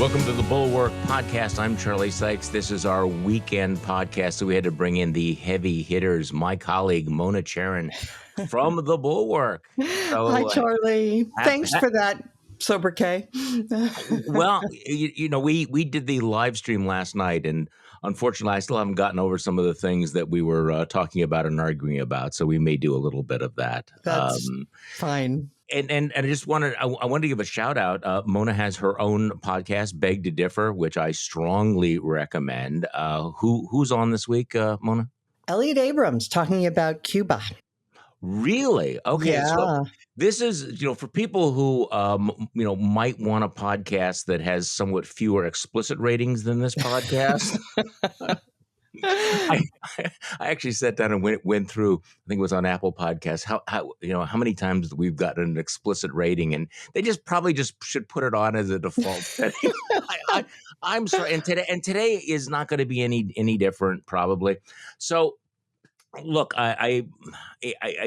Welcome to the Bulwark podcast. I'm Charlie Sykes. This is our weekend podcast, so we had to bring in the heavy hitters. My colleague, Mona Charen from the Bulwark. So, hi, Charlie. Thanks for that sobriquet. Well, we did the live stream last night, and unfortunately, I still haven't gotten over some of the things that we were talking about and arguing about, so we may do a little bit of that. That's fine. And I just wanted to give a shout out. Mona has her own podcast, Beg to Differ, which I strongly recommend. Who's on this week, Mona? Elliot Abrams talking about Cuba. Really? Okay. Yeah. So this is, for people who, might want a podcast that has somewhat fewer explicit ratings than this podcast. I actually sat down and went through, I think it was on Apple Podcasts, how many times we've gotten an explicit rating, and they probably should put it on as a default setting. I'm sorry. And today is not going to be any different, probably. So look, I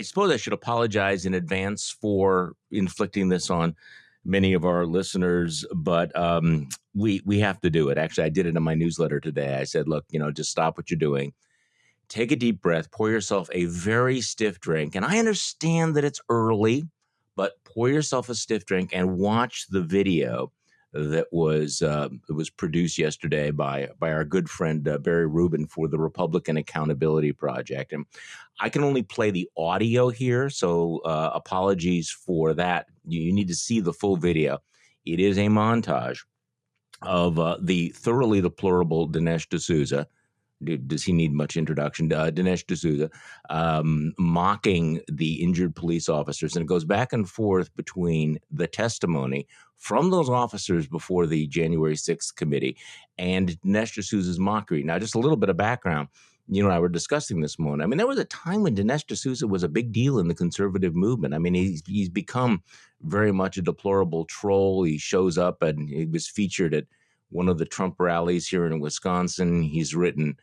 suppose I should apologize in advance for inflicting this on many of our listeners, but we have to do it. Actually, I did it in my newsletter today. I said, look, just stop what you're doing. Take a deep breath, pour yourself a very stiff drink. And I understand that it's early, but pour yourself a stiff drink and watch the video that was produced yesterday by our good friend Barry Rubin for the Republican Accountability Project. And I can only play the audio here, so apologies for that. You need to see the full video. It is a montage of the thoroughly deplorable Dinesh D'Souza. Does he need much introduction? Dinesh D'Souza mocking the injured police officers. And it goes back and forth between the testimony from those officers before the January 6th committee and Dinesh D'Souza's mockery. Now, just a little bit of background. You and I were discussing this morning. I mean, there was a time when Dinesh D'Souza was a big deal in the conservative movement. I mean, he's become very much a deplorable troll. He shows up and he was featured at one of the Trump rallies here in Wisconsin. He's written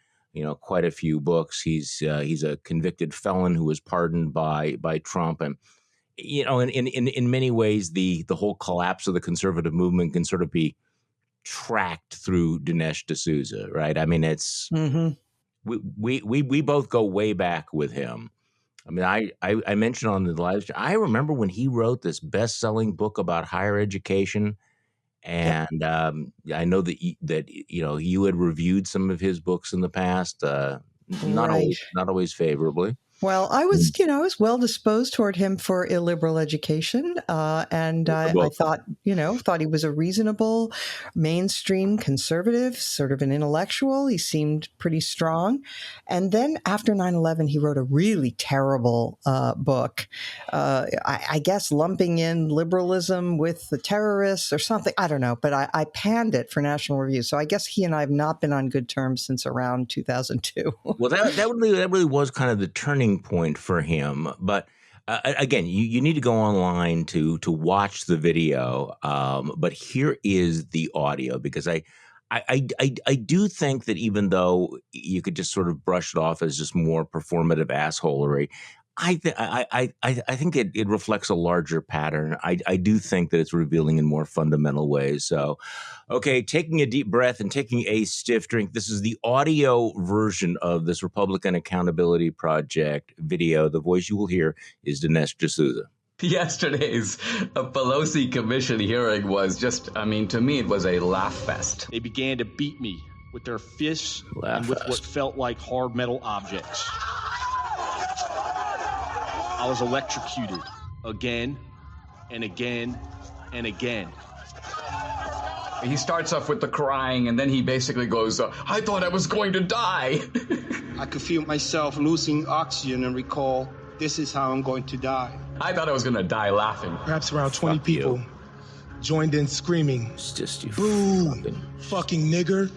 quite a few books. He's a convicted felon who was pardoned by Trump, and in many ways the whole collapse of the conservative movement can sort of be tracked through Dinesh D'Souza, right? I mean, it's we both go way back with him. I memean, I mentioned on the live stream, I remember when he wrote this best-selling book about higher education. And I know that you had reviewed some of his books in the past, not always favorably. Well, I was well disposed toward him for illiberal education, and I thought he was a reasonable, mainstream conservative, sort of an intellectual. He seemed pretty strong, and then after 9/11, he wrote a really terrible book. I guess lumping in liberalism with the terrorists or something. I don't know, but I panned it for National Review. So I guess he and I have not been on good terms since around 2002. Well, that really was kind of the turning point for him. But again, you need to go online to watch the video. But here is the audio, because I do think that even though you could just sort of brush it off as just more performative assholery, I think it reflects a larger pattern. I do think that it's revealing in more fundamental ways. So, okay, taking a deep breath and taking a stiff drink. This is the audio version of this Republican Accountability Project video. The voice you will hear is Dinesh D'Souza. Yesterday's Pelosi commission hearing was to me, it was a laugh fest. They began to beat me with their fists and with what felt like hard metal objects. I was electrocuted again and again and again. He starts off with the crying, and then he basically goes, I thought I was going to die. I could feel myself losing oxygen and recall, this is how I'm going to die. I thought I was going to die laughing. Perhaps around 20 people joined in screaming, It's just you. Boo! Fucking nigger.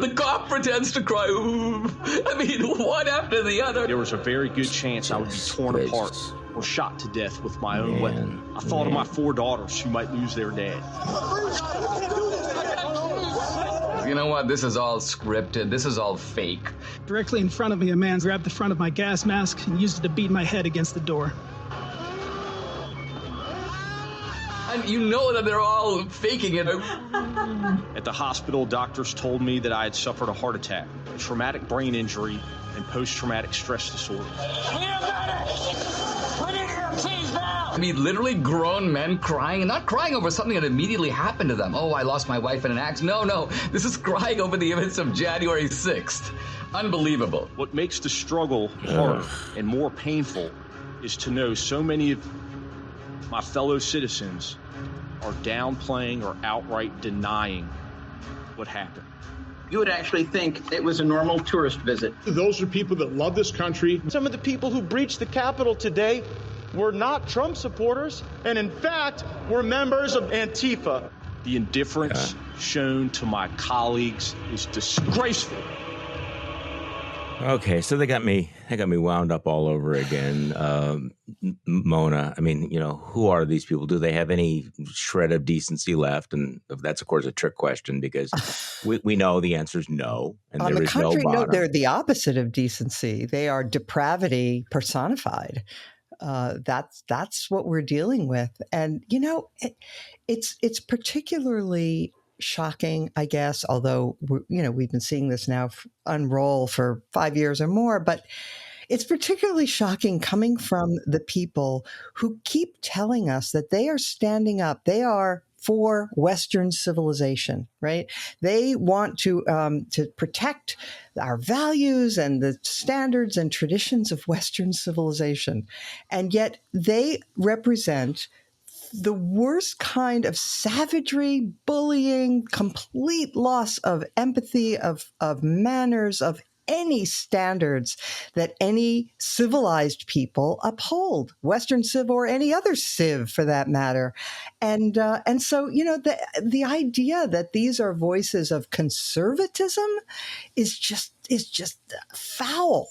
The cop pretends to cry. Ooh. I mean, one after the other. There was a very good chance I would be torn apart or shot to death with my own weapon. I thought of my 4 daughters who might lose their dad. You know what? This is all scripted. This is all fake. Directly in front of me, a man grabbed the front of my gas mask and used it to beat my head against the door. And you know that they're all faking it. At the hospital, doctors told me that I had suffered a heart attack, a traumatic brain injury, and post-traumatic stress disorder. I mean, literally grown men crying, and not crying over something that immediately happened to them. Oh, I lost my wife in an accident. No, this is crying over the events of January 6th. Unbelievable. What makes the struggle harder and more painful is to know so many of my fellow citizens are downplaying or outright denying what happened. You would actually think it was a normal tourist visit. Those are people that love this country. Some of the people who breached the Capitol today were not Trump supporters, and in fact, were members of Antifa. The indifference shown to my colleagues is disgraceful. Okay, so they got me wound up all over again. Mona, I mean, who are these people? Do they have any shred of decency left? And that's, of course, a trick question because we know the answer is no. And on there the is contrary, no bottom. no, they're the opposite of decency. They are depravity personified. That's what we're dealing with. And, it's particularly shocking, I guess, although, we've been seeing this now unroll for 5 years or more, but it's particularly shocking coming from the people who keep telling us that they are standing up. They are for Western civilization, right? They want to protect our values and the standards and traditions of Western civilization. And yet they represent the worst kind of savagery, bullying, complete loss of empathy, of manners, of any standards that any civilized people uphold, Western Civ or any other Civ for that matter. And so, the idea that these are voices of conservatism is just foul.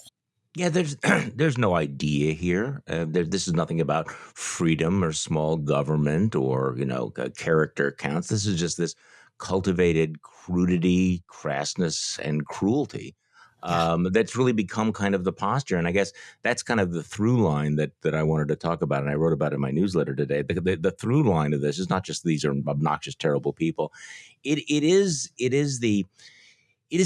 Yeah, there's no idea here. This is nothing about freedom or small government or, character counts. This is just this cultivated crudity, crassness, and cruelty that's really become kind of the posture. And I guess that's kind of the through line that I wanted to talk about. And I wrote about it in my newsletter today. The through line of this is not just these are obnoxious, terrible people. It is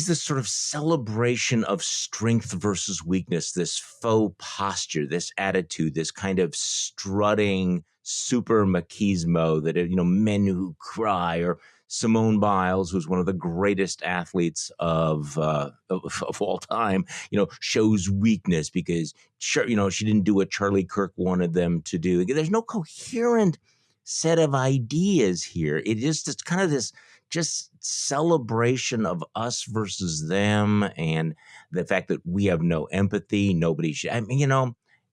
this sort of celebration of strength versus weakness, this faux posture, this attitude, this kind of strutting super machismo that, men who cry, or Simone Biles, who's one of the greatest athletes of all time, shows weakness because, she didn't do what Charlie Kirk wanted them to do. There's no coherent set of ideas here. It's kind of this just celebration of us versus them, and the fact that we have no empathy. Nobody should. I mean,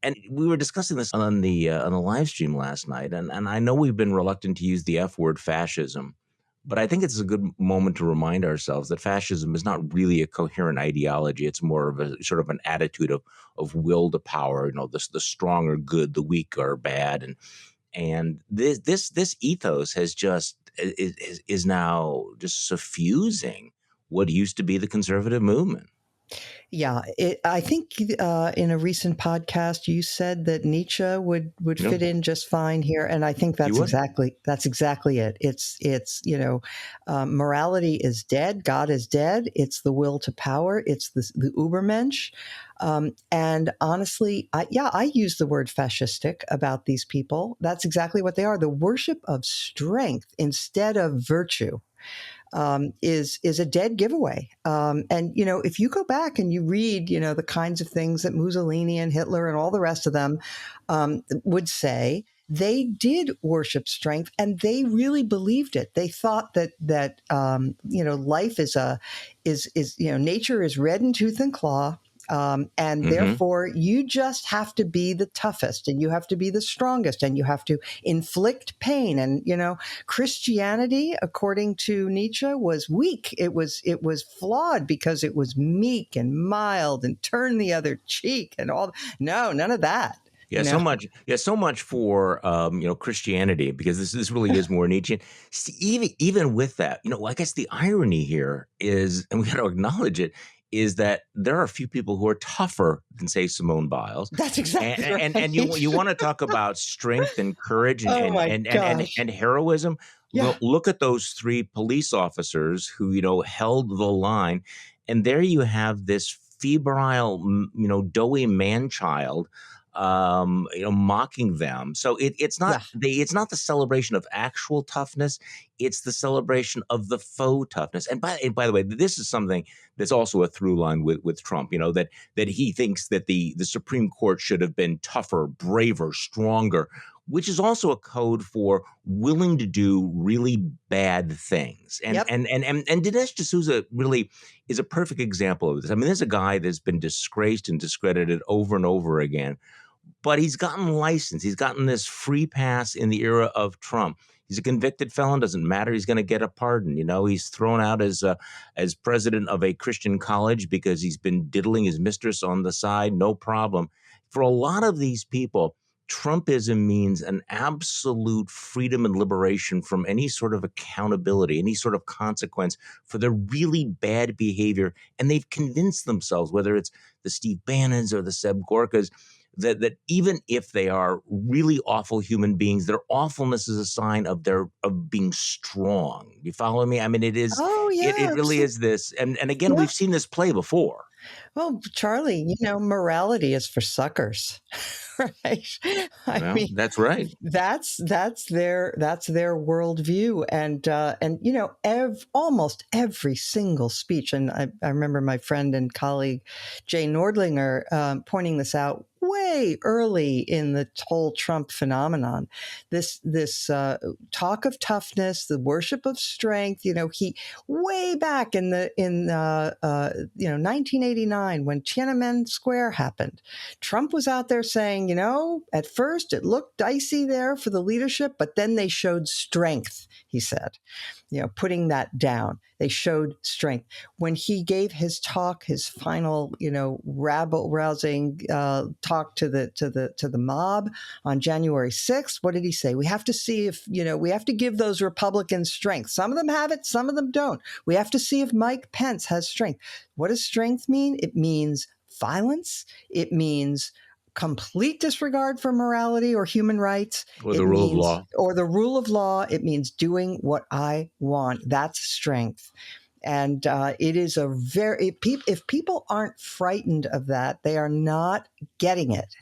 and we were discussing this on the live stream last night, and I know we've been reluctant to use the F word, fascism, but I think it's a good moment to remind ourselves that fascism is not really a coherent ideology. It's more of a sort of an attitude of will to power. The strong are good, the weak are bad, and this ethos has is now just suffusing what used to be the conservative movement. Yeah, I think in a recent podcast you said that Nietzsche would fit in just fine here, and I think that's exactly it. It's morality is dead, God is dead. It's the will to power. It's the Übermensch, and honestly, I use the word fascistic about these people. That's exactly what they are: the worship of strength instead of virtue. Is a dead giveaway. And, if you go back and you read, the kinds of things that Mussolini and Hitler and all the rest of them would say, they did worship strength and they really believed it. They thought that life is nature is red in tooth and claw. And therefore, you just have to be the toughest, and you have to be the strongest, and you have to inflict pain. And Christianity, according to Nietzsche, was weak. It was flawed because it was meek and mild and turn the other cheek and all. No, none of that. Yeah, so much. Yeah, so much for Christianity, because this really is more Nietzschean. Even with that, I guess the irony here is, and we got to acknowledge it, is that there are a few people who are tougher than, say, Simone Biles. That's exactly right. And you want to talk about strength and courage and Oh my gosh. and heroism. Yeah. Look at those 3 police officers who, held the line. And there you have this febrile, doughy man-child, mocking them. So it's not it's not the celebration of actual toughness. It's the celebration of the faux toughness. And by the way, this is something that's also a through line with Trump, that he thinks that the Supreme Court should have been tougher, braver, stronger, which is also a code for willing to do really bad things. And Dinesh D'Souza really is a perfect example of this. I mean, there's a guy that's been disgraced and discredited over and over again, but he's gotten licensed. He's gotten this free pass in the era of Trump. He's a convicted felon. Doesn't matter. He's going to get a pardon. He's thrown out as president of a Christian college because he's been diddling his mistress on the side. No problem. For a lot of these people, Trumpism means an absolute freedom and liberation from any sort of accountability, any sort of consequence for their really bad behavior. And they've convinced themselves, whether it's the Steve Bannons or the Seb Gorkas, that even if they are really awful human beings, their awfulness is a sign of being strong. You follow me? I mean, it is. Oh, yeah, it really is this. And again, we've seen this play before. Well, Charlie, morality is for suckers, right? I mean, that's right. That's their worldview, and almost every single speech. And I remember my friend and colleague Jay Nordlinger pointing this out way early in the whole Trump phenomenon. This talk of toughness, the worship of strength. He way back in 1989 when Tiananmen Square happened, Trump was out there saying, at first it looked dicey there for the leadership, but then they showed strength. He said, putting that down. They showed strength. When he gave his talk, his final, rabble-rousing talk to the mob on January 6th, what did he say? We have to see if, we have to give those Republicans strength. Some of them have it, some of them don't. We have to see if Mike Pence has strength. What does strength mean? It means violence. It means complete disregard for morality or human rights. Or the rule of law. Or the rule of law. It means doing what I want. That's strength. And it is if people aren't frightened of that, they are not getting it.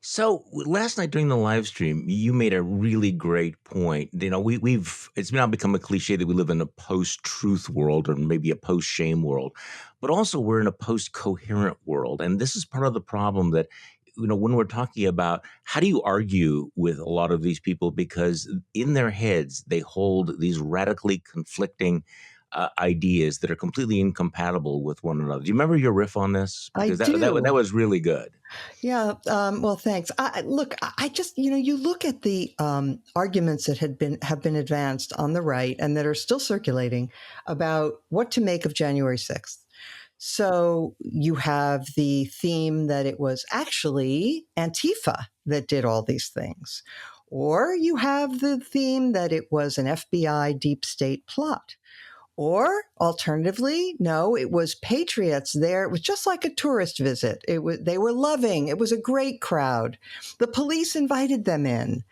So last night during the live stream, you made a really great point. It's now become a cliche that we live in a post-truth world or maybe a post-shame world, but also we're in a post-coherent world. And this is part of the problem that, when we're talking about how do you argue with a lot of these people, because in their heads, they hold these radically conflicting ideas that are completely incompatible with one another. Do you remember your riff on this? Because I do. That was really good. Yeah. Well, thanks. I just, you look at the arguments that have been advanced on the right and that are still circulating about what to make of January 6th. So you have the theme that it was actually Antifa that did all these things. Or you have the theme that it was an FBI deep state plot. Or alternatively, no, it was patriots there. It was just like a tourist visit. They were loving. It was a great crowd. The police invited them in.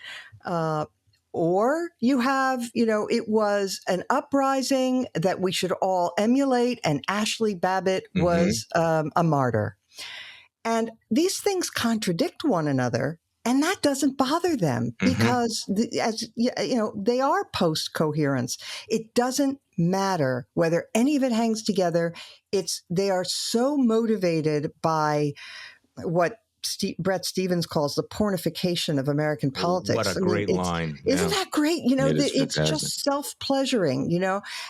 Or you have, it was an uprising that we should all emulate, and Ashley Babbitt was a martyr. And these things contradict one another, and that doesn't bother them because, they are post-coherence. It doesn't matter whether any of it hangs together. They are so motivated by what Bret Stephens calls the pornification of American politics. What a great line. Isn't that great? It's just self-pleasuring,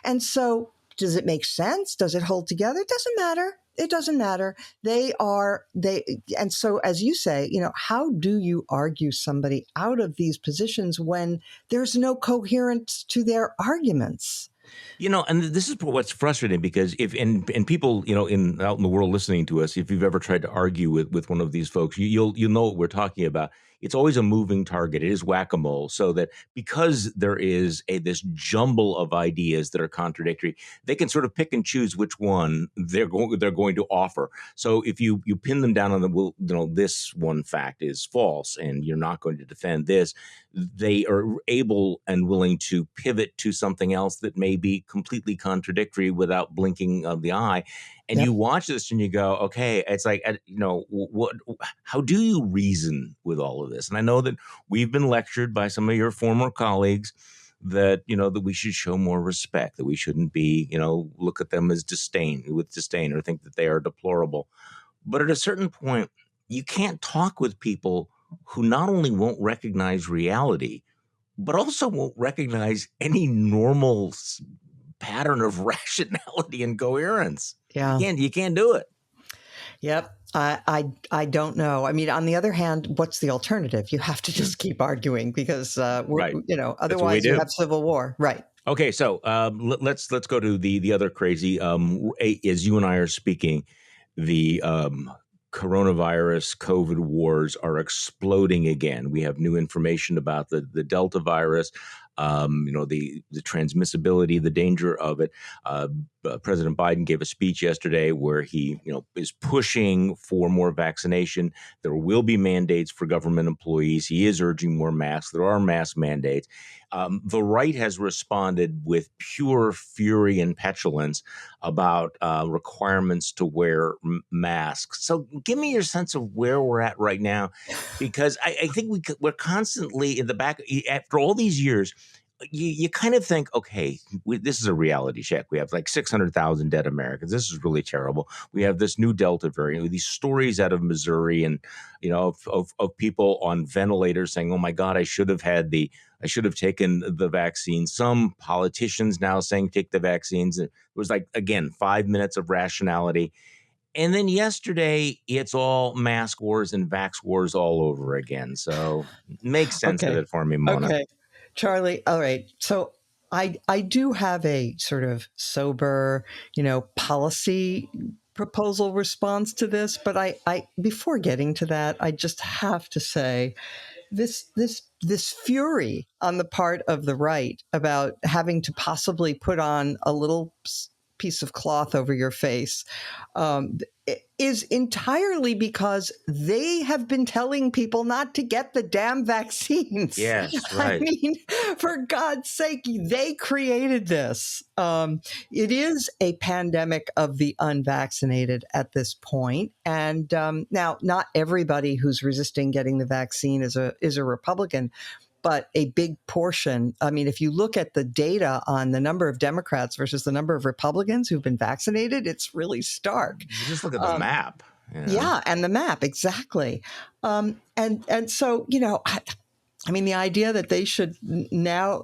And so does it make sense? Does it hold together? It doesn't matter. It doesn't matter. And so as you say, how do you argue somebody out of these positions when there's no coherence to their arguments? And this is what's frustrating, because and people, out in the world listening to us, if you've ever tried to argue with one of these folks, you'll know what we're talking about. It's always a moving target. It is whack-a-mole, so that because there is this jumble of ideas that are contradictory, they can sort of pick and choose which one they're going to offer. So if you pin them down on this one fact is false, and you're not going to defend this, they are able and willing to pivot to something else that may be completely contradictory without blinking of the eye. And you watch this and you go, okay, it's like, how do you reason with all of this? And I know that we've been lectured by some of your former colleagues that, that we should show more respect, that we shouldn't be, look at them with disdain, or think that they are deplorable. But at a certain point, you can't talk with people who not only won't recognize reality, but also won't recognize any normal pattern of rationality and coherence. Yeah. You can't do it. Yep. I don't know. I mean, on the other hand, what's the alternative? You have to just keep arguing, because Right. Otherwise you have civil war. Right. Okay, so let's go to the other crazy. As you and I are speaking, the coronavirus COVID wars are exploding again. We have new information about the Delta virus, the transmissibility, the danger of it. President Biden gave a speech yesterday where he, is pushing for more vaccination. There will be mandates for government employees. He is urging more masks. There are mask mandates. The right has responded with pure fury and petulance about requirements to wear masks. So give me your sense of where we're at right now, because I think we're constantly in the back. After all these years, you kind of think, okay, this is a reality check. We have like 600,000 dead Americans. This is really terrible. We have this new Delta variant. These stories out of Missouri, and of people on ventilators saying, "Oh my God, I should have taken the vaccine." Some politicians now saying take the vaccines. It was like, again, 5 minutes of rationality. And then yesterday, it's all mask wars and vax wars all over again. So make sense of it for me, Mona. Okay. Charlie, all right. So I do have a sort of sober, policy proposal response to this, but I before getting to that, I just have to say this fury on the part of the right about having to possibly put on a little piece of cloth over your face is entirely because they have been telling people not to get the damn vaccines. Yes, right. I mean, for God's sake, they created this. It is a pandemic of the unvaccinated at this point. And now, not everybody who's resisting getting the vaccine is a Republican, but a big portion. I mean, if you look at the data on the number of Democrats versus the number of Republicans who've been vaccinated, it's really stark. You just look at the map. Yeah, and the map, exactly. And so, I mean, the idea that they should now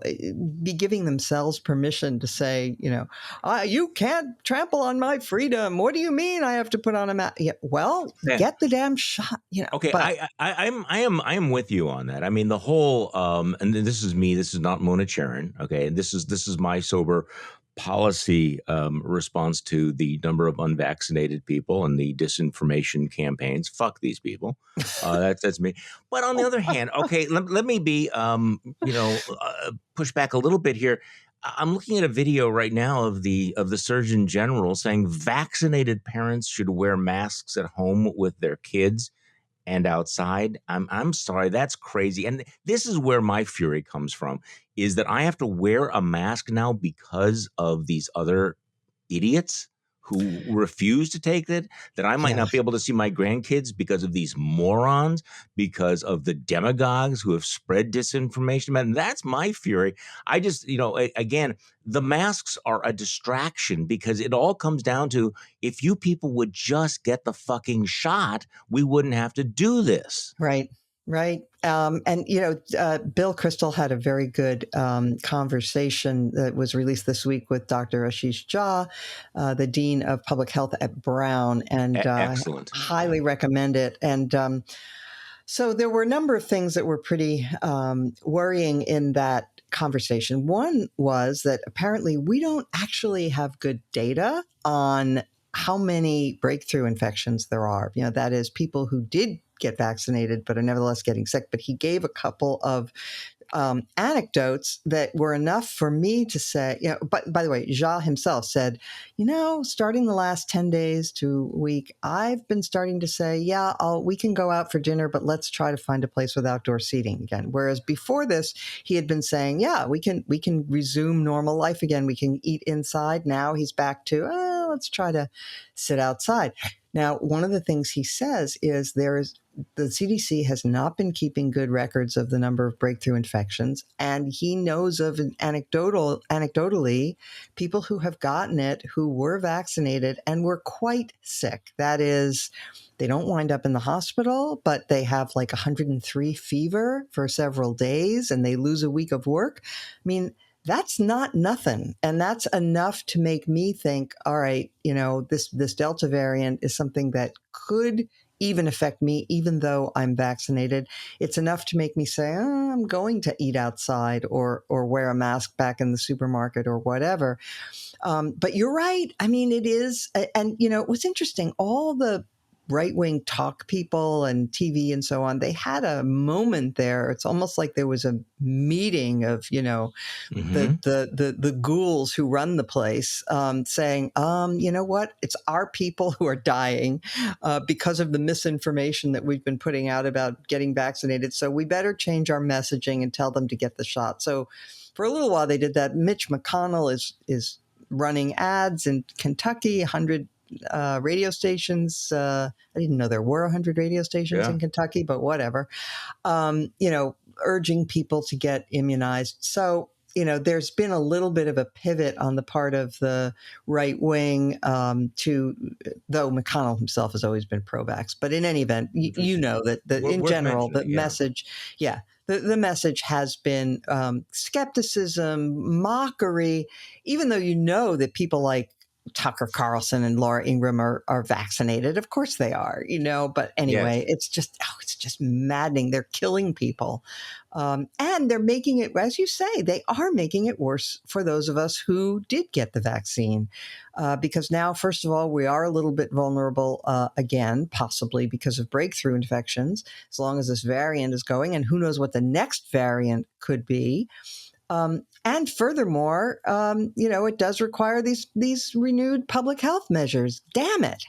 be giving themselves permission to say, you can't trample on my freedom. What do you mean I have to put on a mask? Yeah, well, get the damn shot. Okay, but I am with you on that. I mean, the whole and this is me. This is not Mona Charen. Okay, this is my sober policy response to the number of unvaccinated people and the disinformation campaigns. Fuck these people. That's me. But on the other hand, okay, let me be push back a little bit here. I'm looking at a video right now of the Surgeon General saying vaccinated parents should wear masks at home with their kids and outside. I'm sorry, that's crazy. And this is where my fury comes from, is that I have to wear a mask now because of these other idiots who refuse to take it, that I might not be able to see my grandkids because of these morons, because of the demagogues who have spread disinformation. And that's my fury. I just, again, the masks are a distraction, because it all comes down to, if you people would just get the fucking shot, we wouldn't have to do this. Right. Right. And, Bill Kristol had a very good conversation that was released this week with Dr. Ashish Jha, the Dean of Public Health at Brown, and excellent. Highly recommend it. And so there were a number of things that were pretty worrying in that conversation. One was that apparently we don't actually have good data on how many breakthrough infections there are. That is, people who did get vaccinated but are nevertheless getting sick. But he gave a couple of anecdotes that were enough for me to say, but by the way, Ja himself said, starting the last 10 days to a week, I've been starting to say, we can go out for dinner, but let's try to find a place with outdoor seating again. Whereas before this, he had been saying, we can resume normal life again. We can eat inside. Now he's back to, let's try to sit outside. Now, one of the things he says is the CDC has not been keeping good records of the number of breakthrough infections, and he knows of anecdotally people who have gotten it who were vaccinated and were quite sick. That is, they don't wind up in the hospital, but they have like 103 fever for several days, and they lose a week of work. I mean, that's not nothing. And that's enough to make me think, all right, this Delta variant is something that could even affect me, even though I'm vaccinated. It's enough to make me say, I'm going to eat outside or wear a mask back in the supermarket or whatever. But you're right. I mean, it is. And, what's interesting, all the right-wing talk people and TV and so on, they had a moment there. It's almost like there was a meeting of, the ghouls who run the place, saying, you know what? It's our people who are dying because of the misinformation that we've been putting out about getting vaccinated. So we better change our messaging and tell them to get the shot. So for a little while they did that. Mitch McConnell is running ads in Kentucky, 100 radio stations. I didn't know there were 100 radio stations in Kentucky, but whatever. Urging people to get immunized. So, there's been a little bit of a pivot on the part of the right wing though McConnell himself has always been pro-vax. But in any event, that in general, the message, the message has been skepticism, mockery, even though that people like Tucker Carlson and Laura Ingraham are vaccinated. Of course they are, but anyway, it's just maddening. They're killing people. And they're making it, as you say, they are making it worse for those of us who did get the vaccine. Because now, first of all, we are a little bit vulnerable again, possibly because of breakthrough infections, as long as this variant is going, and who knows what the next variant could be. And furthermore, it does require these renewed public health measures. Damn it.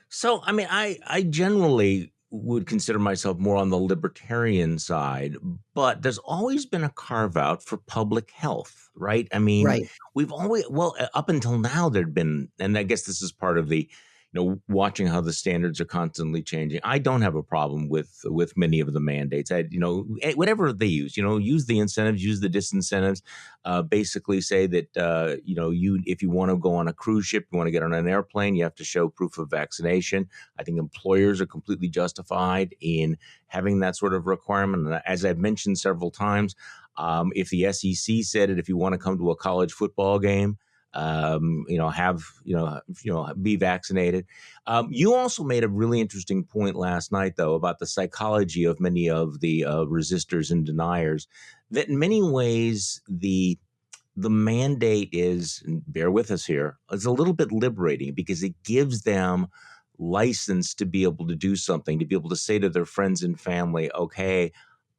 So, I mean, I generally would consider myself more on the libertarian side, but there's always been a carve out for public health, right? I mean, we've always, up until now there'd been, and I guess this is part of the, watching how the standards are constantly changing. I don't have a problem with many of the mandates. Whatever they use, use the incentives, use the disincentives, basically say that, if you want to go on a cruise ship, you want to get on an airplane, you have to show proof of vaccination. I think employers are completely justified in having that sort of requirement. And as I've mentioned several times, if the SEC said it, if you want to come to a college football game, be vaccinated. You also made a really interesting point last night, though, about the psychology of many of the resistors and deniers, that in many ways the mandate is, and bear with us here, is a little bit liberating because it gives them license to be able to do something, to be able to say to their friends and family, okay,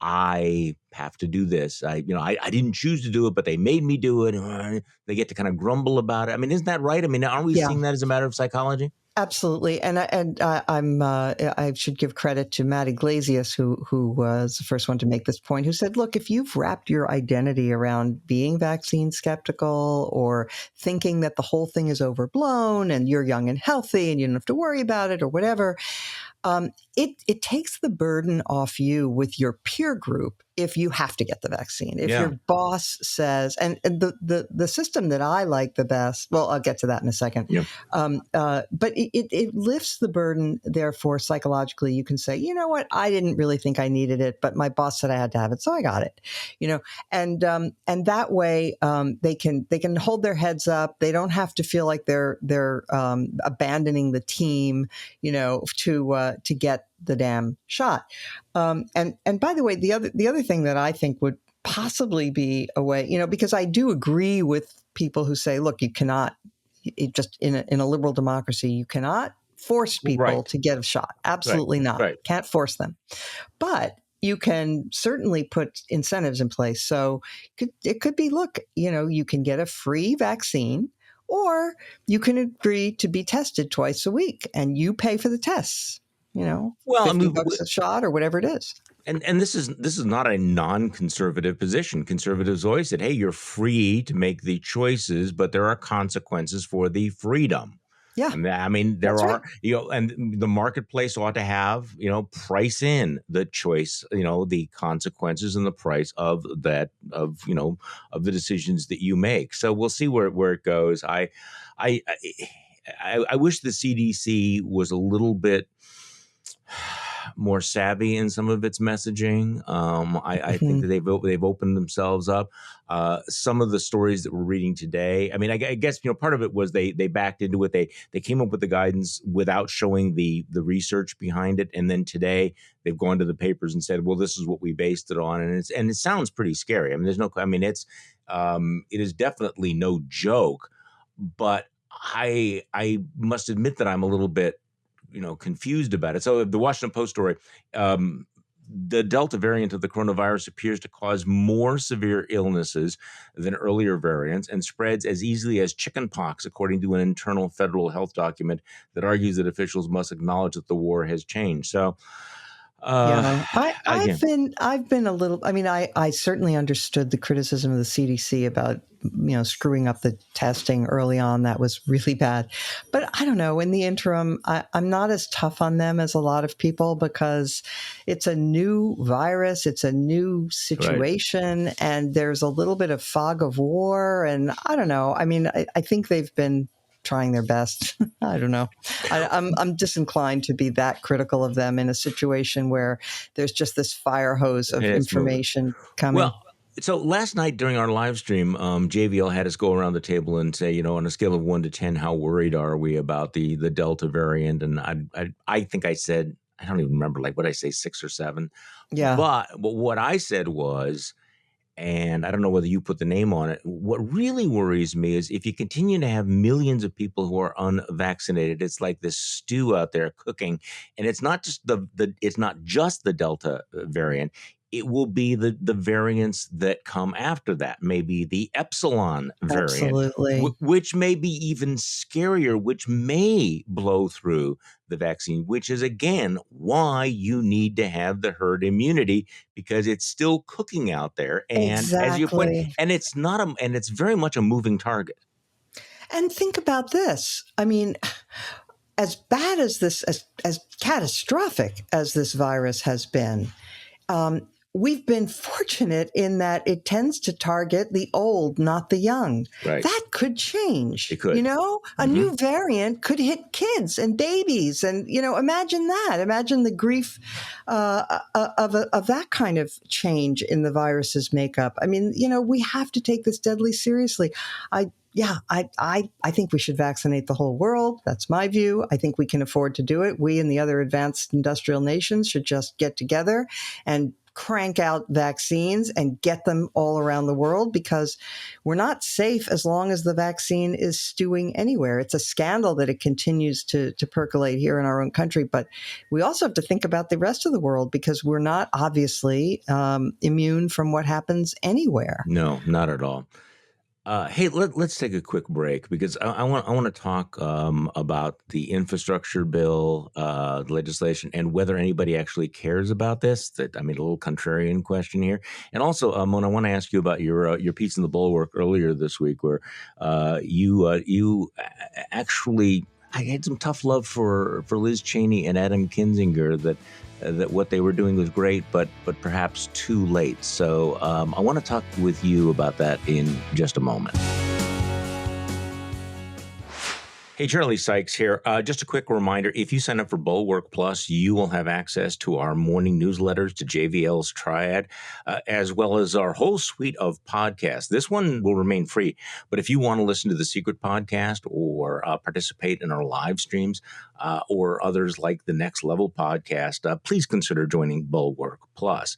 I have to do this. I didn't choose to do it, but they made me do it. They get to kind of grumble about it. I mean, isn't that right? I mean, aren't we seeing that as a matter of psychology? Absolutely, I should give credit to Matt Iglesias, who was the first one to make this point, who said, look, if you've wrapped your identity around being vaccine skeptical or thinking that the whole thing is overblown and you're young and healthy and you don't have to worry about it or whatever, it takes the burden off you with your peer group if you have to get the vaccine. If your boss says, and the system that I like the best, well, I'll get to that in a second. Yeah. But it lifts the burden. Therefore, psychologically, you can say, you know what, I didn't really think I needed it, but my boss said I had to have it, so I got it. And that way they can hold their heads up. They don't have to feel like they're abandoning the team, to get the damn shot. And by the way, the other thing that I think would possibly be a way, because I do agree with people who say, look, you cannot, just in a liberal democracy, you cannot force people to get a shot. Absolutely not. Can't force them. But you can certainly put incentives in place. So it could be, look, you can get a free vaccine, or you can agree to be tested twice a week and you pay for the tests, well, $50 a shot or whatever it is. And this is not a non-conservative position. Conservatives always said, hey, you're free to make the choices, but there are consequences for the freedom. Yeah. I mean, there are, and the marketplace ought to have, price in the choice, the consequences and the price of that, of the decisions that you make. So we'll see where it goes. I wish the CDC was a little bit more savvy in some of its messaging. I think that they've opened themselves up. Some of the stories that we're reading today, I mean, I guess part of it was they backed into it. They came up with the guidance without showing the research behind it, and then today they've gone to the papers and said, well, this is what we based it on, and it sounds pretty scary. I mean, it is definitely no joke, but I must admit that I'm a little bit confused about it. So the Washington Post story, the Delta variant of the coronavirus appears to cause more severe illnesses than earlier variants and spreads as easily as chickenpox, according to an internal federal health document that argues that officials must acknowledge that the war has changed. So, I've been a little. I mean, I certainly understood the criticism of the CDC about screwing up the testing early on. That was really bad. But I don't know. In the interim, I'm not as tough on them as a lot of people, because it's a new virus, it's a new situation, and there's a little bit of fog of war. And I don't know. I mean, I think they've been trying their best. I don't know. I'm disinclined to be that critical of them in a situation where there's just this fire hose of information coming. Well, so last night during our live stream, JVL had us go around the table and say, on a scale of 1 to 10, how worried are we about the Delta variant? And I think I said, I don't even remember, what did I say, 6 or 7? Yeah. But what I said was, and I don't know whether you put the name on it, what really worries me is if you continue to have millions of people who are unvaccinated, it's like this stew out there cooking, and it's not just it's not just the Delta variant. It will be the variants that come after that, maybe the Epsilon variant, which may be even scarier, which may blow through the vaccine, which is, again, why you need to have the herd immunity, because it's still cooking out there. And as you put, and it's not and it's very much a moving target. And think about this. I mean, as bad as this, as catastrophic as this virus has been, we've been fortunate in that it tends to target the old, not the young. Right. That could change. It could. A new variant could hit kids and babies. And, imagine that. Imagine the grief of that kind of change in the virus's makeup. I mean, we have to take this deadly seriously. I think we should vaccinate the whole world. That's my view. I think we can afford to do it. We and the other advanced industrial nations should just get together and crank out vaccines and get them all around the world, because we're not safe as long as the vaccine is stewing anywhere. It's a scandal that it continues to percolate here in our own country, but we also have to think about the rest of the world, because we're not obviously immune from what happens anywhere. No, not at all. Hey, let's take a quick break, because I want to talk about the infrastructure bill, legislation, and whether anybody actually cares about this. A little contrarian question here. And also, Mona, I want to ask you about your piece in the Bulwark earlier this week, where you actually, I had some tough love for Liz Cheney and Adam Kinzinger, that what they were doing was great, but perhaps too late. So I want to talk with you about that in just a moment. Hey, Charlie Sykes here. Just a quick reminder, if you sign up for Bulwark Plus, you will have access to our morning newsletters, to JVL's Triad, as well as our whole suite of podcasts. This one will remain free, but if you want to listen to the Secret Podcast or participate in our live streams or others like the Next Level Podcast, please consider joining Bulwark Plus.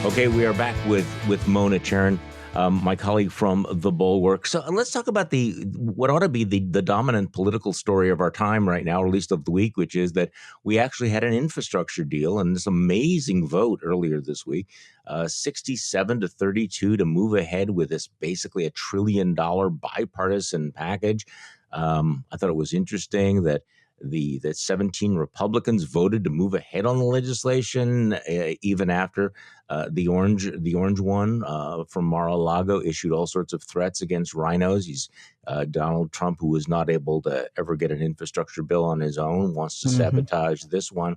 Okay, we are back with Mona Charen, my colleague from the Bulwark. So let's talk about what ought to be the dominant political story of our time right now, or at least of the week, which is that we actually had an infrastructure deal and this amazing vote earlier this week, 67-32 to move ahead with this basically $1 trillion bipartisan package. I thought it was interesting that that 17 Republicans voted to move ahead on the legislation, even after the orange one from Mar-a-Lago issued all sorts of threats against rhinos. He's Donald Trump, who was not able to ever get an infrastructure bill on his own, wants to sabotage this one.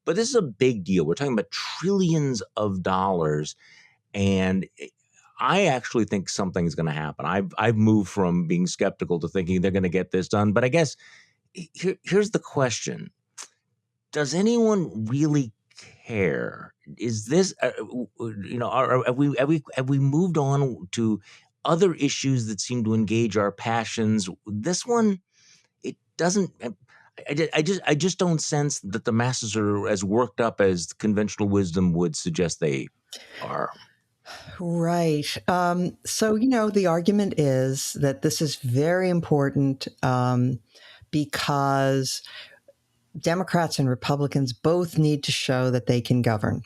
But this is a big deal. We're talking about trillions of dollars, and I actually think something's going to happen. I've moved from being skeptical to thinking they're going to get this done. But I guess here's the question. Does anyone really care? Is this, have we moved on to other issues that seem to engage our passions? This one, it doesn't. I just don't sense that the masses are as worked up as conventional wisdom would suggest they are. Right. So, the argument is that this is very important because Democrats and Republicans both need to show that they can govern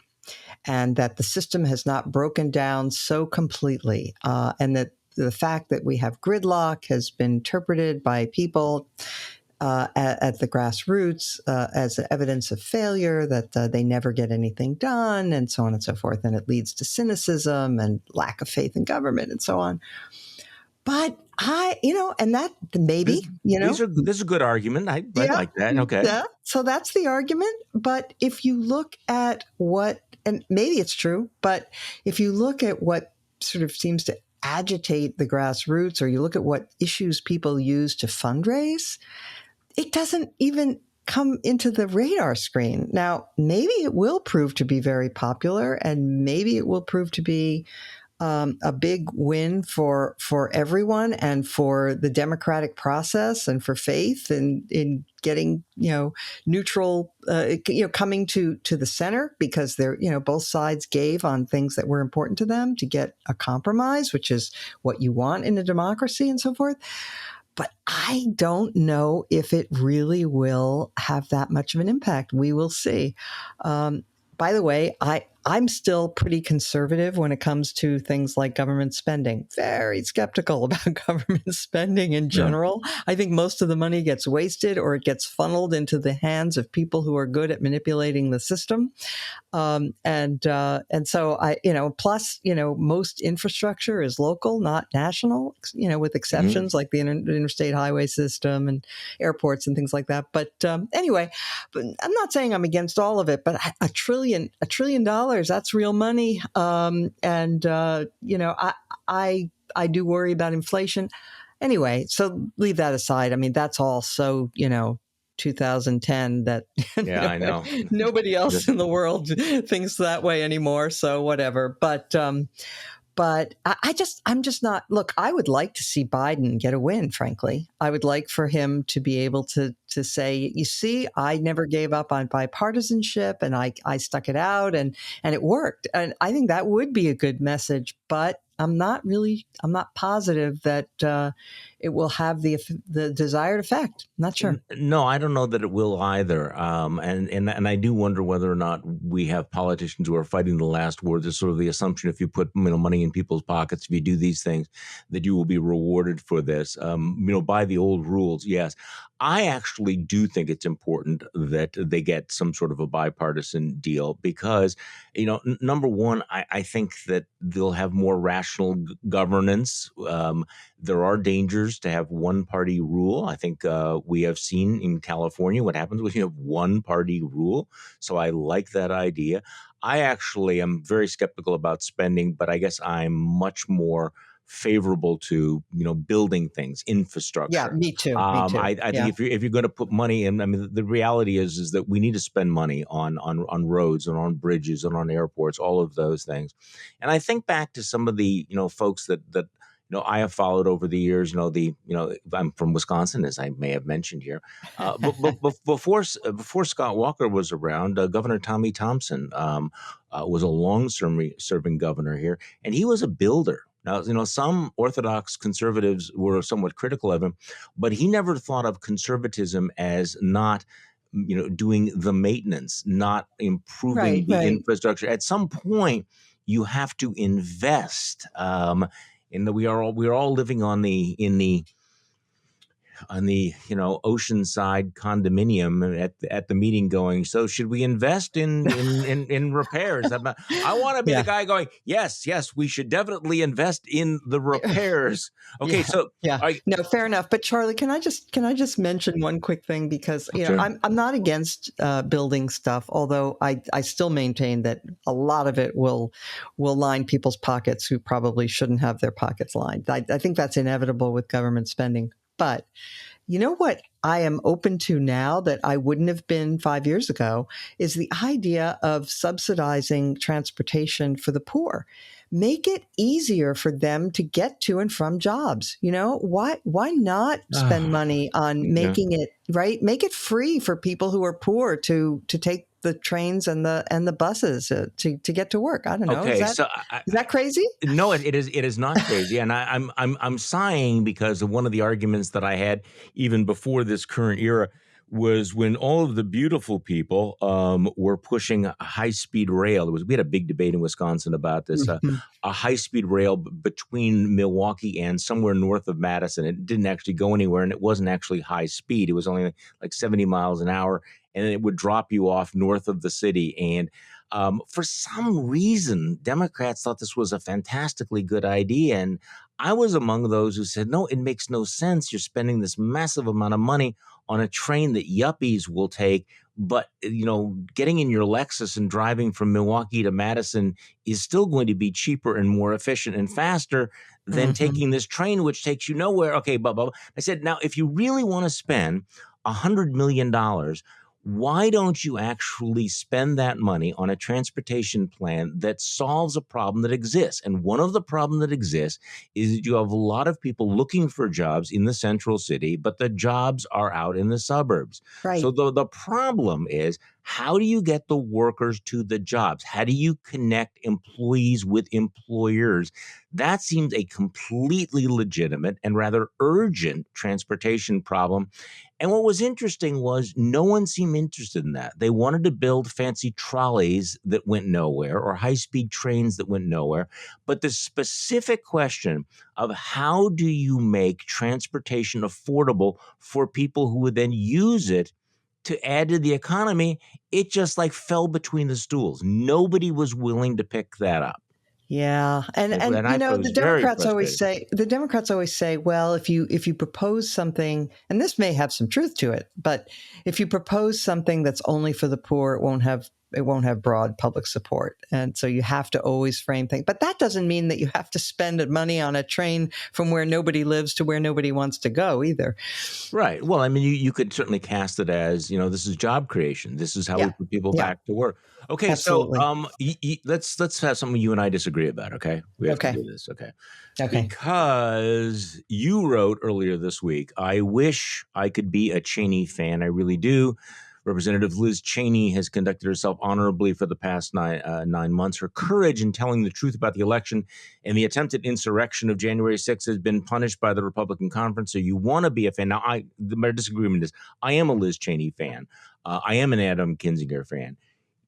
and that the system has not broken down so completely, and that the fact that we have gridlock has been interpreted by people at the grassroots as evidence of failure, that they never get anything done, and so on and so forth. And it leads to cynicism and lack of faith in government and so on. But and that maybe, this is a good argument. I like that. Okay. Yeah. So that's the argument. But if you look at and maybe it's true, but if you look at what sort of seems to agitate the grassroots, or you look at what issues people use to fundraise, it doesn't even come into the radar screen. Now, maybe it will prove to be very popular, and maybe it will prove to be a big win for everyone and for the democratic process and for faith in getting, neutral, coming to the center, because they're, both sides gave on things that were important to them to get a compromise, which is what you want in a democracy and so forth. But I don't know if it really will have that much of an impact. We will see. By the way, I'm still pretty conservative when it comes to things like government spending. Very skeptical about government spending in general. Yeah. I think most of the money gets wasted, or it gets funneled into the hands of people who are good at manipulating the system. And so plus, most infrastructure is local, not national, with exceptions like the interstate highway system and airports and things like that. But anyway, but I'm not saying I'm against all of it, but $1 trillion, that's real money. I do worry about inflation. Anyway, so leave that aside. I mean, that's all so, 2010 that I know nobody else in the world thinks that way anymore. So whatever. But I'm just not, look, I would like to see Biden get a win, frankly. I would like for him to be able to say, you see, I never gave up on bipartisanship, and I stuck it out, and it worked. And I think that would be a good message, but I'm not positive that it will have the desired effect. I'm not sure. No, I don't know that it will either. And I do wonder whether or not we have politicians who are fighting the last war. There's sort of the assumption, if you put money in people's pockets, if you do these things, that you will be rewarded for this. By the old rules, yes. I actually do think it's important that they get some sort of a bipartisan deal because, number one, I think that they'll have more rational governance. There are dangers to have one-party rule. I think we have seen in California what happens when you have one-party rule. So I like that idea. I actually am very skeptical about spending, but I guess I'm much more favorable to building things, infrastructure. Yeah, me too. I think if you're going to put money in, I mean, the reality is that we need to spend money on roads and on bridges and on airports, all of those things. And I think back to some of the folks that I have followed over the years, I'm from Wisconsin, as I may have mentioned here. But before Scott Walker was around, Governor Tommy Thompson was a long-serving governor here, and he was a builder. Now, some Orthodox conservatives were somewhat critical of him, but he never thought of conservatism as not doing the maintenance, not improving the infrastructure. At some point, you have to invest. We're all living on the Oceanside condominium at the meeting going, so should we invest in repairs? I want to be the guy going, yes, we should definitely invest in the repairs. Okay. No, fair enough. But Charlie, can I just mention one quick thing? Because, Sure. I'm not against building stuff, although I still maintain that a lot of it will line people's pockets who probably shouldn't have their pockets lined. I think that's inevitable with government spending. But you know what I am open to now that I wouldn't have been 5 years ago is the idea of subsidizing transportation for the poor. Make it easier for them to get to and from jobs. Why not spend money on making it right? Make it free for people who are poor to take the trains and the buses to get to work. I don't know. Okay, is that crazy? No, it is not crazy, and I'm sighing because one of the arguments that I had even before this current era was when all of the beautiful people were pushing a high-speed rail. We had a big debate in Wisconsin about this, a high-speed rail between Milwaukee and somewhere north of Madison. It didn't actually go anywhere, and it wasn't actually high speed. It was only like 70 miles an hour, and it would drop you off north of the city. And for some reason, Democrats thought this was a fantastically good idea. And I was among those who said, no, it makes no sense. You're spending this massive amount of money on a train that yuppies will take. But, getting in your Lexus and driving from Milwaukee to Madison is still going to be cheaper and more efficient and faster than taking this train, which takes you nowhere. Okay, blah. I said, now, if you really want to spend $100 million, why don't you actually spend that money on a transportation plan that solves a problem that exists? And one of the problems that exists is that you have a lot of people looking for jobs in the central city, but the jobs are out in the suburbs. Right. So the problem is, how do you get the workers to the jobs? How do you connect employees with employers? That seems a completely legitimate and rather urgent transportation problem. And what was interesting was no one seemed interested in that. They wanted to build fancy trolleys that went nowhere or high-speed trains that went nowhere. But the specific question of how do you make transportation affordable for people who would then use it to add to the economy, it just fell between the stools. Nobody was willing to pick that up. Yeah, and the Democrats always say, well, if you propose something, and this may have some truth to it, but if you propose something that's only for the poor, it won't have broad public support, and so you have to always frame things. But that doesn't mean that you have to spend money on a train from where nobody lives to where nobody wants to go either. Right. Well, I mean, you could certainly cast it as, this is job creation. This is how we put people back to work. Okay, Absolutely. so let's have something you and I disagree about. Okay, we have to do this. Okay, because you wrote earlier this week, I wish I could be a Cheney fan. I really do. Representative Liz Cheney has conducted herself honorably for the past 9 months. Her courage in telling the truth about the election and the attempted insurrection of January 6th has been punished by the Republican conference. So you want to be a fan. Now, my disagreement is I am a Liz Cheney fan. I am an Adam Kinzinger fan.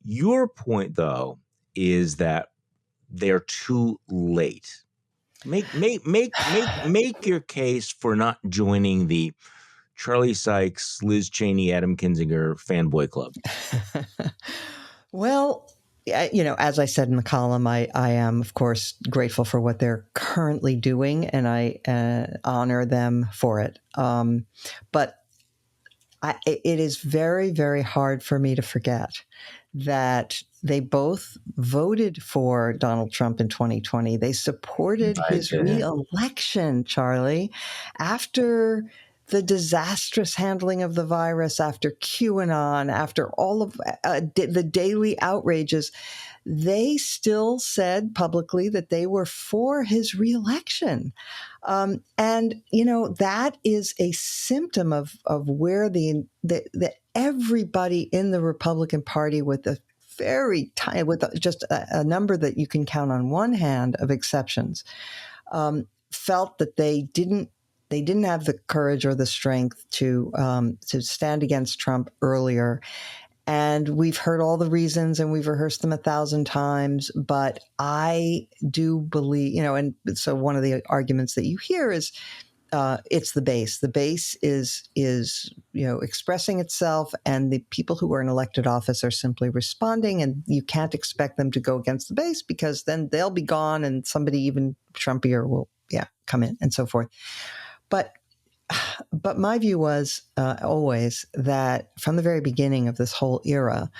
Your point, though, is that they're too late. Make your case for not joining the Charlie Sykes, Liz Cheney, Adam Kinzinger fanboy club. Well, as I said in the column, I am, of course, grateful for what they're currently doing, and I honor them for it. But it is very, very hard for me to forget that they both voted for Donald Trump in 2020. They supported his re-election, Charlie, after the disastrous handling of the virus, after QAnon, after all of the daily outrages, they still said publicly that they were for his reelection. And, that is a symptom of where the everybody in the Republican Party, with a very tiny, with just a number that you can count on one hand of exceptions, felt that they didn't have the courage or the strength to stand against Trump earlier. And we've heard all the reasons and we've rehearsed them 1,000 times. But I do believe, and so one of the arguments that you hear is it's the base. The base is expressing itself, and the people who are in elected office are simply responding. And you can't expect them to go against the base, because then they'll be gone and somebody even Trumpier will come in and so forth. But my view was always that from the very beginning of this whole era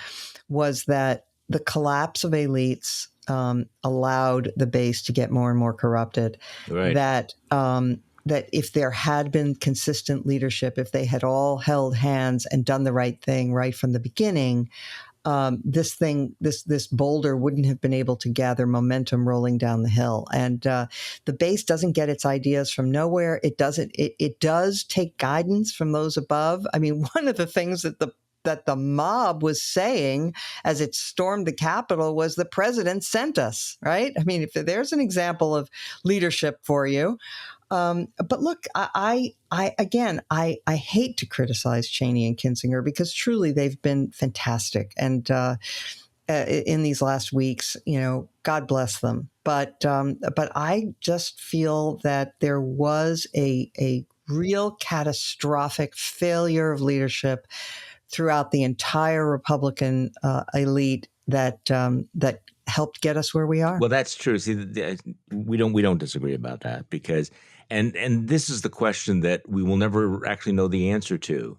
was that the collapse of elites allowed the base to get more and more corrupted. Right. That if there had been consistent leadership, if they had all held hands and done the right thing right from the beginning, this boulder wouldn't have been able to gather momentum rolling down the hill. And the base doesn't get its ideas from nowhere. It doesn't. It does take guidance from those above. I mean, one of the things that the mob was saying as it stormed the Capitol was, the president sent us, right? I mean, if there's an example of leadership for you. But look, I hate to criticize Cheney and Kinzinger, because truly they've been fantastic. And in these last weeks, God bless them. But I just feel that there was a real catastrophic failure of leadership throughout the entire Republican elite that helped get us where we are. Well, that's true. See, we don't disagree about that, because, and this is the question that we will never actually know the answer to.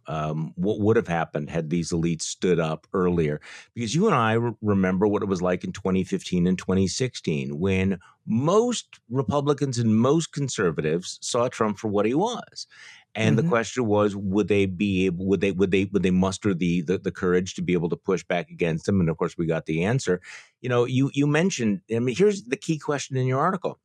What would have happened had these elites stood up earlier? Because you and I remember what it was like in 2015 and 2016, when most Republicans and most conservatives saw Trump for what he was. And the question was, would they muster the courage to be able to push back against him? And of course, we got the answer. You mentioned, I mean, here's the key question in your article.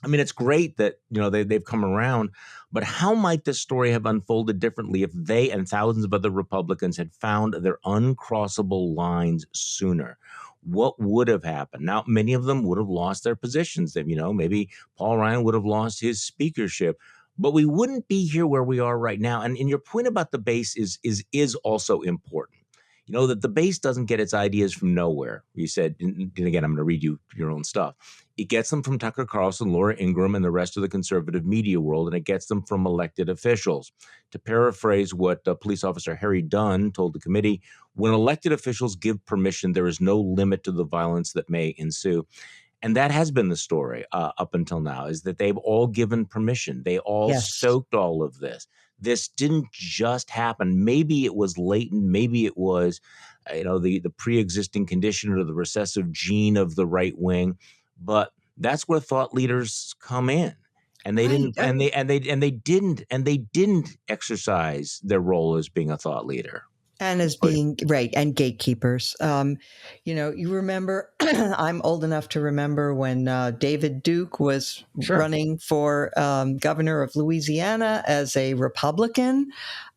I mean, it's great that, they've come around, but how might this story have unfolded differently if they and thousands of other Republicans had found their uncrossable lines sooner? What would have happened? Now, many of them would have lost their positions. Maybe Paul Ryan would have lost his speakership. But we wouldn't be here where we are right now. And your point about the base is also important. That the base doesn't get its ideas from nowhere. You said, and again, I'm going to read you your own stuff. It gets them from Tucker Carlson, Laura Ingraham, and the rest of the conservative media world, and it gets them from elected officials. To paraphrase what police officer Harry Dunn told the committee, when elected officials give permission, there is no limit to the violence that may ensue. And that has been the story up until now, is that they've all given permission. They all soaked all of this. This didn't just happen. Maybe it was latent. Maybe it was, the pre-existing condition or the recessive gene of the right wing. But that's where thought leaders come in. And they didn't, and they didn't exercise their role as being a thought leader. And as being and gatekeepers. You remember, I'm old enough to remember when David Duke was running for governor of Louisiana as a Republican.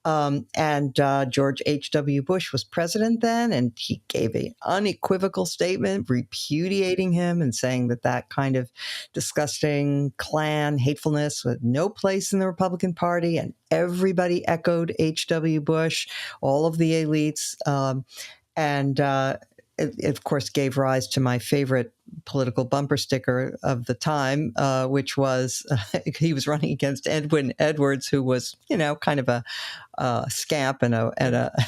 And George H.W. Bush was president then, and he gave an unequivocal statement repudiating him and saying that kind of disgusting Klan hatefulness had no place in the Republican Party. And everybody echoed H.W. Bush, all of the elites. It, of course, gave rise to my favorite political bumper sticker of the time, which was he was running against Edwin Edwards, who was, kind of a scamp and a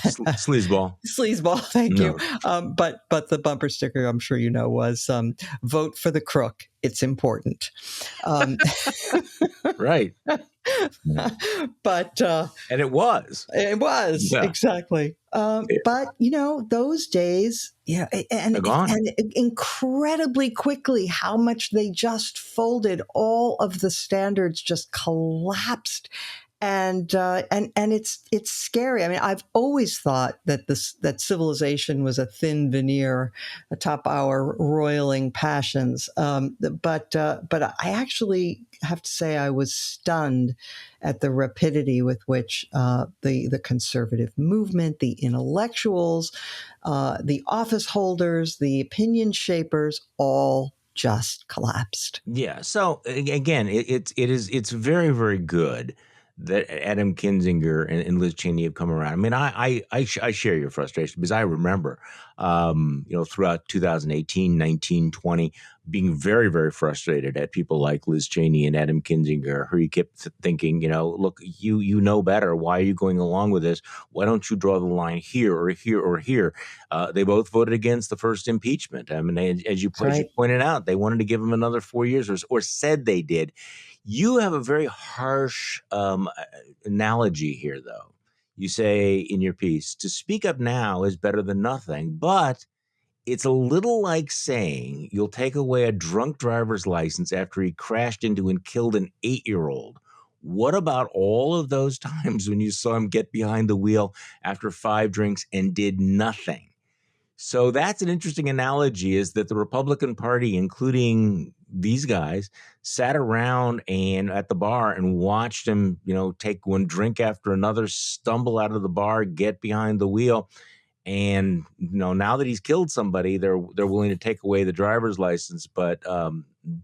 sleazeball. Sleazeball, thank you. But the bumper sticker, I'm sure was vote for the crook. It's important. Right. But and it was exactly. But those days, and incredibly quickly, how much they just folded. All of the standards just collapsed, and it's scary. I mean, I've always thought that that civilization was a thin veneer atop our roiling passions. But I actually have to say I was stunned at the rapidity with which the conservative movement, the intellectuals, the office holders, the opinion shapers, all just collapsed. Yeah. So again, it's very, very good that Adam Kinzinger and Liz Cheney have come around. I mean, I share your frustration because I remember, throughout 2018, 19, 20, being very, very frustrated at people like Liz Cheney and Adam Kinzinger, who you kept thinking, look, you know better. Why are you going along with this? Why don't you draw the line here or here or here? They both voted against the first impeachment. I mean, as you pointed out, they wanted to give him another 4 years or said they did. You have a very harsh analogy here, though. You say in your piece, to speak up now is better than nothing, but it's a little like saying you'll take away a drunk driver's license after he crashed into and killed an 8-year-old. What about all of those times when you saw him get behind the wheel after 5 drinks and did nothing? So that's an interesting analogy, is that the Republican Party, including these guys, sat around and at the bar and watched him, take one drink after another, stumble out of the bar, get behind the wheel. And, now that he's killed somebody, they're willing to take away the driver's license. But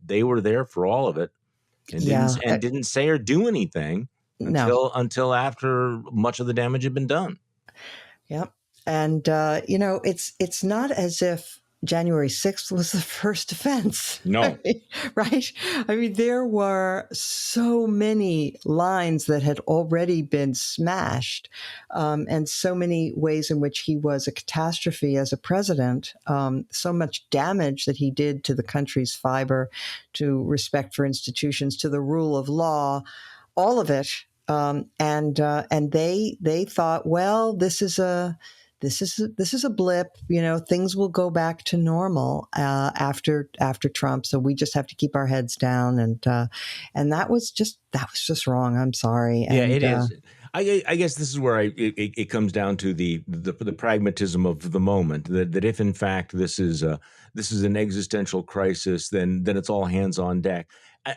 they were there for all of it and didn't say or do anything until after much of the damage had been done. Yep. And, it's not as if January 6th was the first offense. No. Right? I mean, there were so many lines that had already been smashed, and so many ways in which he was a catastrophe as a president, so much damage that he did to the country's fiber, to respect for institutions, to the rule of law, all of it. And they thought, well, this is a blip. Things will go back to normal after Trump. So we just have to keep our heads down, and that was just wrong. I'm sorry. Yeah, it is. I guess this is where it comes down to the pragmatism of the moment. That if in fact this is an existential crisis, then it's all hands on deck.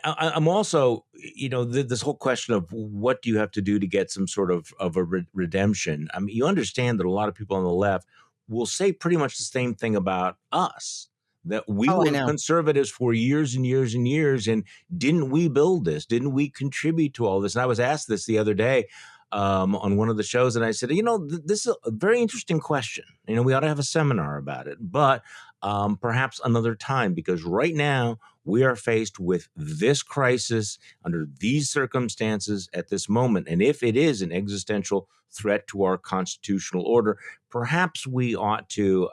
I'm also, this whole question of what do you have to do to get some sort of a redemption. I mean, you understand that a lot of people on the left will say pretty much the same thing about us, that we were conservatives for years and years and years. And didn't we build this? Didn't we contribute to all this? And I was asked this the other day on one of the shows, and I said, this is a very interesting question. We ought to have a seminar about it, but perhaps another time, because right now we are faced with this crisis under these circumstances at this moment. And if it is an existential threat to our constitutional order, perhaps we ought to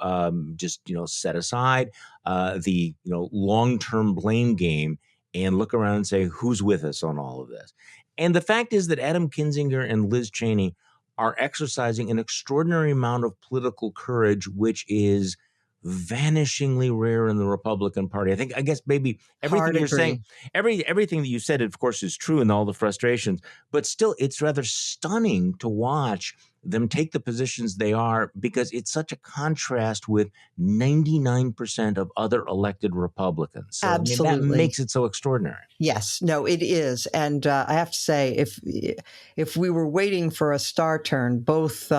just set aside the long-term blame game and look around and say, who's with us on all of this? And the fact is that Adam Kinzinger and Liz Cheney are exercising an extraordinary amount of political courage, which is vanishingly rare in the Republican Party. I guess maybe everything you're saying, everything that you said, of course, is true in all the frustrations, but still it's rather stunning to watch them take the positions they are, because it's such a contrast with 99% of other elected Republicans. So, absolutely. I mean, that makes it so extraordinary. Yes, no, it is. And I have to say, if we were waiting for a star turn, both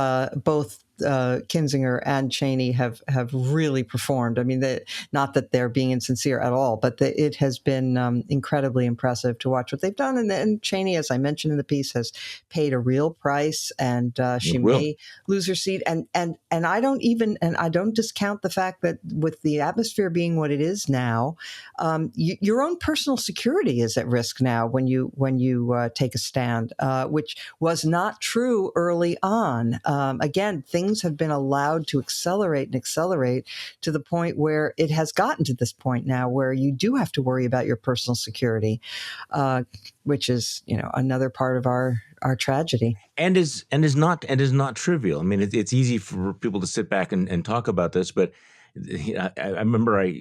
Kinzinger and Cheney have really performed. I mean, not that they're being insincere at all, but it has been incredibly impressive to watch what they've done. And Cheney, as I mentioned in the piece, has paid a real price, and she may lose her seat. And I don't discount the fact that with the atmosphere being what it is now, your own personal security is at risk now when you take a stand, which was not true early on. Again, things have been allowed to accelerate to the point where it has gotten to this point now where you do have to worry about your personal security, which is, another part of our tragedy. And is not trivial. I mean, it's easy for people to sit back and talk about this, but I remember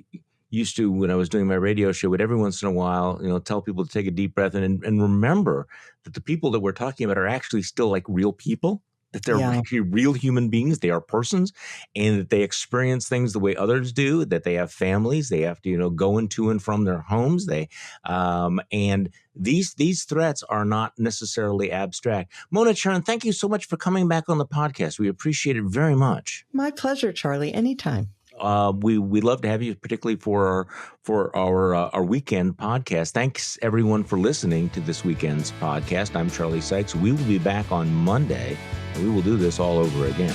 used to, when I was doing my radio show, would every once in a while, tell people to take a deep breath and remember that the people that we're talking about are actually still like real people, that they're actually real human beings. They are persons, and that they experience things the way others do, that they have families. They have to, go into and from their homes. And these threats are not necessarily abstract. Mona Charen, thank you so much for coming back on the podcast. We appreciate it very much. My pleasure, Charlie. Anytime. We'd love to have you, particularly for our weekend podcast. Thanks everyone for listening to this weekend's podcast. I'm Charlie Sykes. We will be back on Monday, and we will do this all over again.